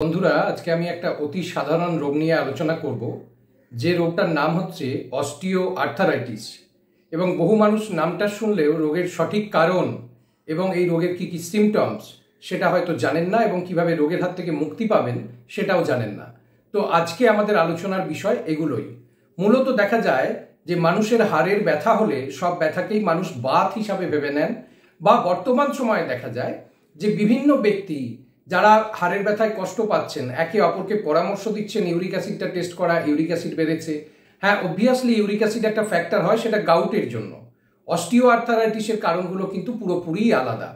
বন্ধুরা, আজকে আমি একটা অতি সাধারণ রোগ নিয়ে আলোচনা করব, যে রোগটার নাম হচ্ছে অস্টিও আর্থারাইটিস। এবং বহু মানুষ নামটা শুনলেও রোগের সঠিক কারণ এবং এই রোগের কি কি সিমটমস সেটা হয়তো জানেন না, এবং কিভাবে রোগের হাত থেকে মুক্তি পাবেন সেটাও জানেন না। তো আজকে আমাদের আলোচনার বিষয় এগুলোই। মূলত দেখা যায় যে মানুষের হাড়ের ব্যথা হলে সব ব্যথাকেই মানুষ বাত হিসাবে ভেবে নেন, বা বর্তমান সময়ে দেখা যায় যে বিভিন্ন ব্যক্তি যারা হাড়ের ব্যথায় কষ্ট পাচ্ছেন একে অপরকে পরামর্শ দিচ্ছেন ইউরিক অ্যাসিডটা টেস্ট করা, ইউরিক অ্যাসিড বেড়েছে। হ্যাঁ, অবভিয়াসলি ইউরিক অ্যাসিড একটা ফ্যাক্টর হয়, সেটা গাউটের জন্য। অস্টিও আর্থারাইটিসের কারণগুলো কিন্তু পুরোপুরিই আলাদা।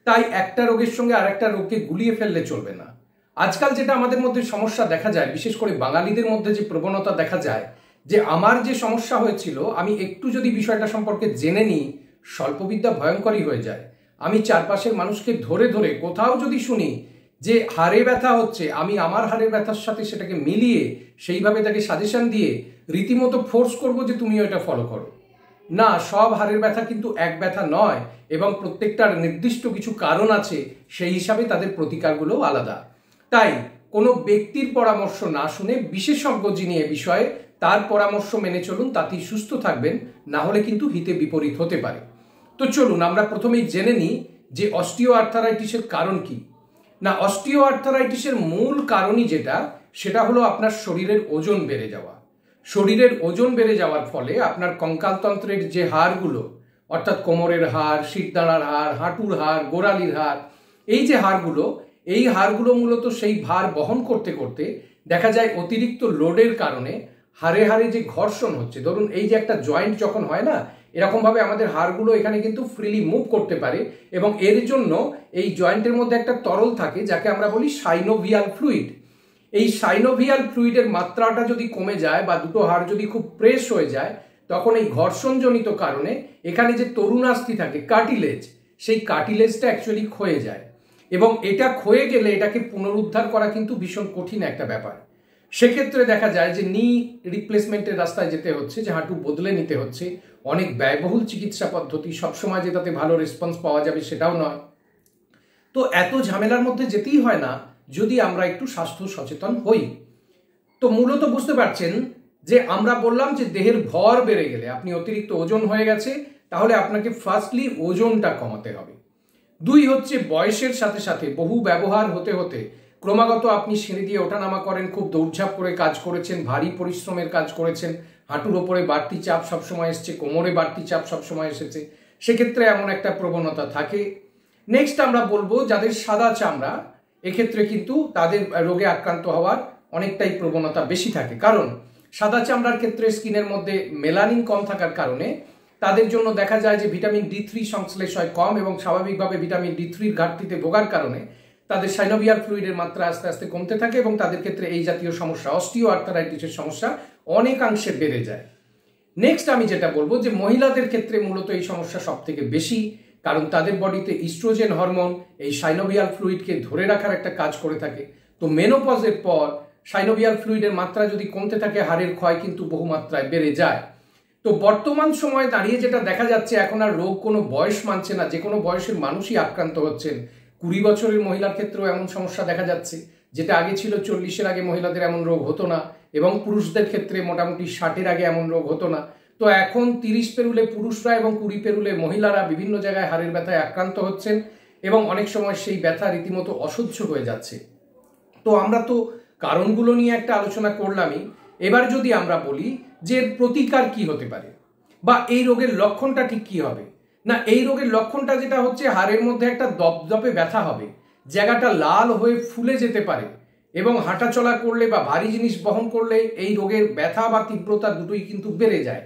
তাই একটা রোগের সঙ্গে আরেকটা রোগকে গুলিয়ে ফেললে চলবে না। আজকাল যেটা আমাদের মধ্যে সমস্যা দেখা যায়, বিশেষ করে বাঙালিদের মধ্যে যে প্রবণতা দেখা যায় যে আমার যে সমস্যা হয়েছিল আমি একটু যদি বিষয়টা সম্পর্কে জেনে নিই, স্বল্পবিদ্যা ভয়ঙ্করই হয়ে যায়। আমি চারপাশের মানুষকে ধরে ধরে কোথাও যদি শুনি যে হাড়ে ব্যথা হচ্ছে, আমি আমার হাড়ের ব্যথার সাথে সেটাকে মিলিয়ে সেইভাবে তাকে সাজেশন দিয়ে রীতিমতো ফোর্স করব যে তুমি ওটা ফলো করো। না, সব হাড়ের ব্যথা কিন্তু এক ব্যথা নয়, এবং প্রত্যেকটার নির্দিষ্ট কিছু কারণ আছে, সেই হিসাবে তাদের প্রতিকারগুলো আলাদা। তাই কোনো ব্যক্তির পরামর্শ না শুনে বিশেষজ্ঞ যিনি এ বিষয়ে তার পরামর্শ মেনে চলুন, তাতেই সুস্থ থাকবেন। না হলে কিন্তু হিতে বিপরীত হতে পারে। তো চলুন আমরা প্রথমেই জেনে নিই যে অস্টিও আর্থারাইটিসের কারণ কি। না, অস্টিও আর্থারাইটিসের মূল কারণই সেটা হলো আপনার শরীরের ওজন বেড়ে যাওয়া। শরীরের ওজন বেড়ে যাওয়ার ফলে আপনার কঙ্কালতন্ত্রের যে হাড়গুলো, অর্থাৎ কোমরের হাড়, শিরদাঁড়ার হাড়, হাঁটুর হাড়, গোড়ালির হাড়, এই যে হাড়গুলো, এই হাড়গুলো মূলত সেই ভার বহন করতে করতে দেখা যায় অতিরিক্ত লোডের কারণে হাড়ে হাড়ে যে ঘর্ষণ হচ্ছে, ধরুন এই যে একটা জয়েন্ট যখন হয় না, এরকমভাবে আমাদের হাড়গুলো এখানে কিন্তু ফ্রিলি মুভ করতে পারে, এবং এর জন্য এই জয়েন্টের মধ্যে একটা তরল থাকে যাকে আমরা বলি সাইনোভিয়াল ফ্লুইড। এই সাইনোভিয়াল ফ্লুইডের মাত্রাটা যদি কমে যায় বা দুটো হাড় যদি খুব প্রেস হয়ে যায়, তখন এই ঘর্ষণজনিত কারণে এখানে যে তরুণাস্থি থাকে, কার্টিলেজ, সেই কার্টিলেজটা অ্যাকচুয়ালি ক্ষয়ে যায়। এবং এটা ক্ষয়ে গেলে এটাকে পুনরুদ্ধার করা কিন্তু ভীষণ কঠিন একটা ব্যাপার। সেক্ষেত্রে দেখা যায় যে নি রিপ্লেসমেন্টের রাস্তায় যেতে হচ্ছে, যে হাঁটু বদলে নিতে হচ্ছে। অনেক ব্যয়বহুল চিকিৎসা পদ্ধতি, সবসময় যে তাতে ভালো রেসপন্স পাওয়া যাবে সেটাও নয়। তো এত ঝামেলার মধ্যে যেতেই হয় না যদি আমরা একটু স্বাস্থ্য সচেতন হই। তো মূলত বুঝতে পারছেন যে আমরা বললাম যে দেহের ভর বেড়ে গেলে, আপনি অতিরিক্ত ওজন হয়ে গেছে, তাহলে আপনাকে ফার্স্টলি ওজনটা কমাতে হবে। দুই হচ্ছে বয়সের সাথে সাথে বহু ব্যবহার হতে হতে ক্রমাগত আপনি সিঁড়ি দিয়ে ওঠানামা করেন, খুব দৌড়ঝাঁপ করে কাজ করেছেন, ভারী পরিশ্রমের কাজ করেছেন, হাঁটুর ওপরে বাড়তি চাপ সবসময় এসছে, কোমরে বাড়তি চাপ সবসময় এসেছে, সেক্ষেত্রে এমন একটা প্রবণতা থাকে। নেক্সট আমরা বলবো যাদের সাদা চামড়া, এক্ষেত্রে কিন্তু তাদের রোগে আক্রান্ত হওয়ার অনেকটাই প্রবণতা বেশি থাকে, কারণ সাদা চামড়ার ক্ষেত্রে স্কিনের মধ্যে মেলানিন কম থাকার কারণে তাদের জন্য দেখা যায় যে ভিটামিন D3 সংশ্লেষ হয় কম, এবং স্বাভাবিকভাবে ভিটামিন D3 ঘাটতিতে ভোগার কারণে তাদের সাইনোভিয়াল ফ্লুইডের মাত্রা আস্তে আস্তে কমতে থাকে, এবং তাদের ক্ষেত্রে এই জাতীয় সমস্যা, অস্টিও আর্থারাইটিসের সমস্যা অনেকাংশে বেড়ে যায়। নেক্সট আমি যেটা বলবো যে মহিলাদের ক্ষেত্রে মূলত এই সমস্যা সব থেকে বেশি, কারণ তাদের বডিতে ইস্ট্রোজেন হরমোন এই সাইনোভিয়াল ফ্লুইডকে ধরে রাখার একটা কাজ করে থাকে। তো মেনোপজের পর সাইনোভিয়াল ফ্লুইডের মাত্রা যদি কমতে থাকে, হাড়ের ক্ষয় কিন্তু বহু মাত্রায় বেড়ে যায়। তো বর্তমান সময়ে দাঁড়িয়ে যেটা দেখা যাচ্ছে, এখন আর রোগ কোনো বয়স মানছে না, যে কোনো বয়সের মানুষই আক্রান্ত হচ্ছেন। 20 বছরের মহিলার ক্ষেত্রেও এমন সমস্যা দেখা যাচ্ছে, যেটা আগে ছিল 40-এর আগে মহিলাদের এমন রোগ হতো না, এবং পুরুষদের ক্ষেত্রে মোটামুটি 60-এর আগে এমন রোগ হতো না। তো এখন 30 পেরুলে পুরুষরা এবং 20 পেরুলে মহিলারা বিভিন্ন জায়গায় হাড়ের ব্যথায় আক্রান্ত হচ্ছেন, এবং অনেক সময় সেই ব্যথা রীতিমতো অসহ্য হয়ে যাচ্ছে। তো আমরা তো কারণগুলো নিয়ে একটা আলোচনা করলামই। এবার যদি আমরা বলি যে এর প্রতিকার কি হতে পারে, বা এই রোগের লক্ষণটা ঠিক কি হবে। না, এই রোগের লক্ষণটা যেটা হচ্ছে, হাড়ের মধ্যে একটা দপদপে ব্যথা হবে, জায়গাটা লাল হয়ে ফুলে যেতে পারে, এবং হাঁটাচলা করলে বা ভারী জিনিস বহন করলে এই রোগের ব্যথা বা তীব্রতা দুটোই কিন্তু বেড়ে যায়।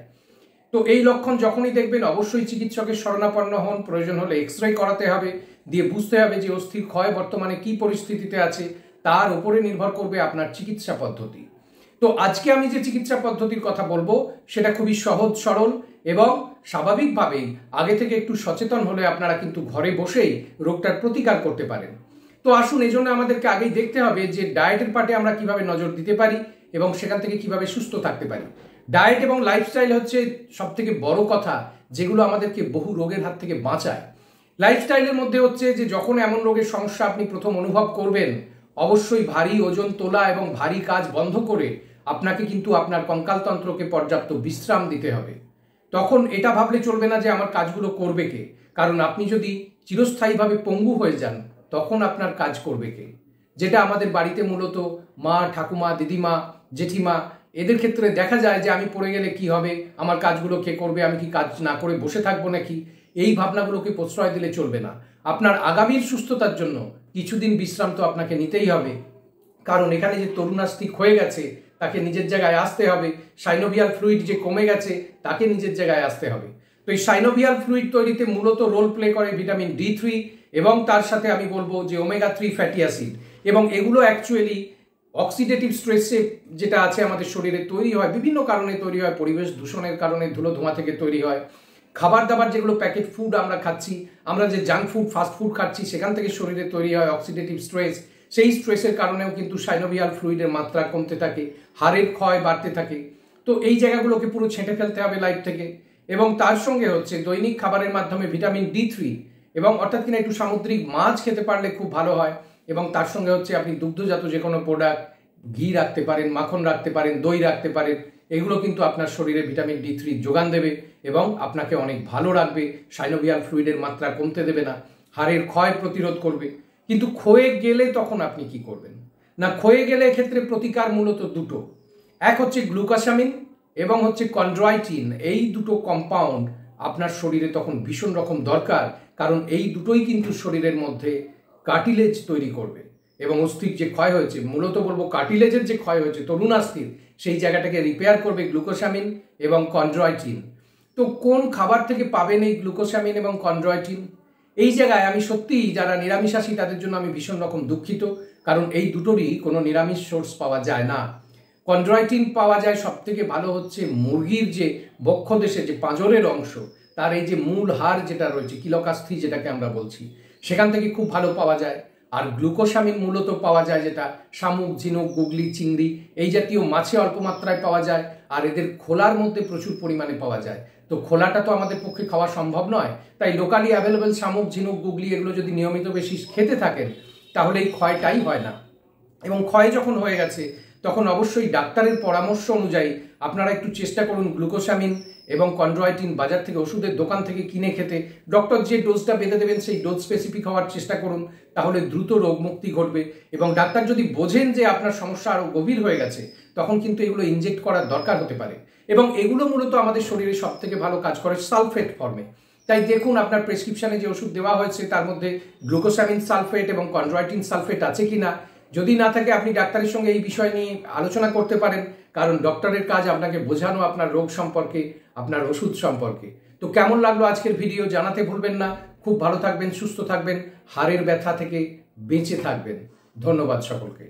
তো এই লক্ষণ যখনই দেখবেন অবশ্যই চিকিৎসকের শরণাপন্ন হন। প্রয়োজন হলে এক্সরে করাতে হবে, দিয়ে বুঝতে হবে যে অস্থির ক্ষয় বর্তমানে কি পরিস্থিতিতে আছে, তার উপরে নির্ভর করবে আপনার চিকিৎসা পদ্ধতি। তো আজকে আমি যে চিকিৎসা পদ্ধতির কথা বলবো সেটা খুবই সহজ সরল, এবং স্বাভাবিকভাবেই আগে থেকে একটু সচেতন হলে আপনারা কিন্তু ঘরে বসেই রোগটার প্রতিকার করতে পারেন। তো আসুন, এই জন্য আমাদেরকে আগেই দেখতে হবে যে ডায়েটের পার্টে আমরা কিভাবে নজর দিতে পারি, এবং সেখান থেকে কিভাবে সুস্থ থাকতে পারি। ডায়েট এবং লাইফস্টাইল হচ্ছে সব থেকে বড় কথা, যেগুলো আমাদেরকে বহু রোগের হাত থেকে বাঁচায়। লাইফস্টাইলের মধ্যে হচ্ছে যে যখন এমন রোগের সমস্যা আপনি প্রথম অনুভব করবেন, অবশ্যই ভারী ওজন তোলা এবং ভারী কাজ বন্ধ করে আপনাকে কিন্তু আপনার কঙ্কালতন্ত্রকে পর্যাপ্ত বিশ্রাম দিতে হবে। তখন এটা ভাবলে চলবে না যে আমার কাজগুলো করবে কে, কারণ আপনি যদি চিরস্থায়ীভাবে পঙ্গু হয়ে যান তখন আপনার কাজ করবে কে। যেটা আমাদের বাড়িতে মূলত মা, ঠাকুমা, দিদিমা, জেঠিমা এদের ক্ষেত্রে দেখা যায় যে আমি পড়ে গেলে কি হবে, আমার কাজগুলো কে করবে, আমি কি কাজ না করে বসে থাকবো নাকি, এই ভাবনাগুলোকে প্রশ্রয় দিলে চলবে না। আপনার আগামীর সুস্থতার জন্য কিছুদিন বিশ্রাম তো আপনাকে নিতেই হবে, কারণ এখানে যে তরুণাস্থি হয়ে গেছে তাকে নিজের জায়গায় আসতে হবে, সাইনোভিয়াল ফ্লুইড যে কমে গেছে তাকে নিজের জায়গায় আসতে হবে। তো এই সাইনোভিয়াল ফ্লুইড তৈরিতে মূলত রোল প্লে করে ভিটামিন D3 এবং তার সাথে আমি বলবো যে ওমেগা 3 ফ্যাটি অ্যাসিড, এবং এগুলো অ্যাকচুয়ালি অক্সিডেটিভ স্ট্রেসে যেটা আছে আমাদের শরীরে তৈরি হয়, বিভিন্ন কারণে তৈরি হয়, পরিবেশ দূষণের কারণে, ধুলো ধোঁয়া থেকে তৈরি হয়, খাবার দাবার যেগুলো প্যাকেট ফুড আমরা খাচ্ছি, আমরা যে জাঙ্ক ফুড, ফাস্ট ফুড খাচ্ছি সেখান থেকে শরীরে তৈরি হয় অক্সিডেটিভ স্ট্রেস। সেই স্ট্রেসের কারণেও কিন্তু সাইনোভিয়াল ফ্লুইডের মাত্রা কমতে থাকে, হাড়ের ক্ষয় বাড়তে থাকে। তো এই জায়গাগুলোকে পুরো ছেঁটে ফেলতে হবে লাইফ থেকে। এবং তার সঙ্গে হচ্ছে দৈনিক খাবারের মাধ্যমে ভিটামিন D3 এবং অর্থাৎ কিনা একটু সামুদ্রিক মাছ খেতে পারলে খুব ভালো হয়। এবং তার সঙ্গে হচ্ছে আপনি দুগ্ধজাত যে কোনো প্রোডাক্ট, ঘি রাখতে পারেন, মাখন রাখতে পারেন, দই রাখতে পারেন, এগুলো কিন্তু আপনার শরীরে ভিটামিন D3 যোগান দেবে এবং আপনাকে অনেক ভালো রাখবে, সাইনোভিয়াল ফ্লুইডের মাত্রা কমতে দেবে না, হাড়ের ক্ষয় প্রতিরোধ করবে। কিন্তু ক্ষয়ে গেলে তখন আপনি কি করবেন না, ক্ষয়ে গেলে এক্ষেত্রে প্রতিকার মূলত দুটো, এক হচ্ছে গ্লুকোসামিন এবং হচ্ছে কন্ড্রয়টিন। এই দুটো কম্পাউন্ড আপনার শরীরে তখন ভীষণ রকম দরকার, কারণ এই দুটোই কিন্তু শরীরের মধ্যে কার্টিলেজ তৈরি করবে এবং অস্থির যে ক্ষয় হয়েছে, মূলত বলবো কার্টিলেজের যে ক্ষয় হয়েছে তরুণাস্থির, সেই জায়গাটাকে রিপেয়ার করবে গ্লুকোসামিন এবং কন্ড্রয়টিন। তো কোন খাবার থেকে পাবেন এই গ্লুকোসামিন এবং কন্ড্রয়টিন? এই জায়গায় আমি সত্যিই যারা নিরামিষাশী তাদের জন্য আমি ভীষণ রকম দুঃখিত, কারণ এই দুটোরই কোনো নিরামিষ সোর্স পাওয়া যায় না। কন্ড্রয়টিন পাওয়া যায় সব থেকে ভালো হচ্ছে মুরগির যে বক্ষদেশে যে পাঁজরের অংশ, তার এই যে মূল হাড় যেটা রয়েছে, কিলকাস্থি যেটাকে আমরা বলছি, সেখান থেকে খুব ভালো পাওয়া যায়। আর গ্লুকোসামিন মূলত পাওয়া যায় যেটা শামুক, ঝিনুক, গুগলি, চিংড়ি এই জাতীয় মাছে অল্প মাত্রায় পাওয়া যায়, আর এদের খোলার মধ্যে প্রচুর পরিমাণে পাওয়া যায়। তো খোলাটা তো আমাদের পক্ষে খাওয়া সম্ভব নয়, তাই লোকালি অ্যাভেলেবেল শামুক, ঝিনুক, গুগলি এগুলো যদি নিয়মিত বেশি খেতে থাকেন তাহলে এই ক্ষয়টাই হয় না। এবং ক্ষয় যখন হয়ে গেছে তখন অবশ্যই ডাক্তারের পরামর্শ অনুযায়ী আপনারা একটু চেষ্টা করুন গ্লুকোসামিন এবং কন্ড্রয়টিন বাজার থেকে, ওষুধের দোকান থেকে কিনে খেতে। ডক্টর যে ডোজটা বেঁধে দেবেন সেই ডোজ স্পেসিফিক হওয়ার চেষ্টা করুন, তাহলে দ্রুত রোগ মুক্তি ঘটবে। এবং ডাক্তার যদি বোঝেন যে আপনার সমস্যা আরও গভীর হয়ে গেছে তখন কিন্তু এগুলো ইনজেক্ট করার দরকার হতে পারে। এবং এগুলো মূলত আমাদের শরীরে সব থেকে ভালো কাজ করে সালফেট ফর্মে। তাই দেখুন আপনার প্রেসক্রিপশনে যে ওষুধ দেওয়া হয়েছে তার মধ্যে গ্লুকোসামিন সালফেট এবং কন্ড্রয়টিন সালফেট আছে কিনা, যদি না থাকে আপনি ডাক্তারের সঙ্গে এই বিষয় নিয়ে আলোচনা করতে পারেন, কারণ ডক্টরের কাজ আপনাকে বোঝানো আপনার রোগ সম্পর্কে, আপনার ওষুধ সম্পর্কে। তো কেমন লাগলো আজকের ভিডিও জানাতে ভুলবেন না। খুব ভালো থাকবেন, সুস্থ থাকবেন, হাড়ের ব্যথা থেকে বেঁচে থাকবেন। ধন্যবাদ সকলকে।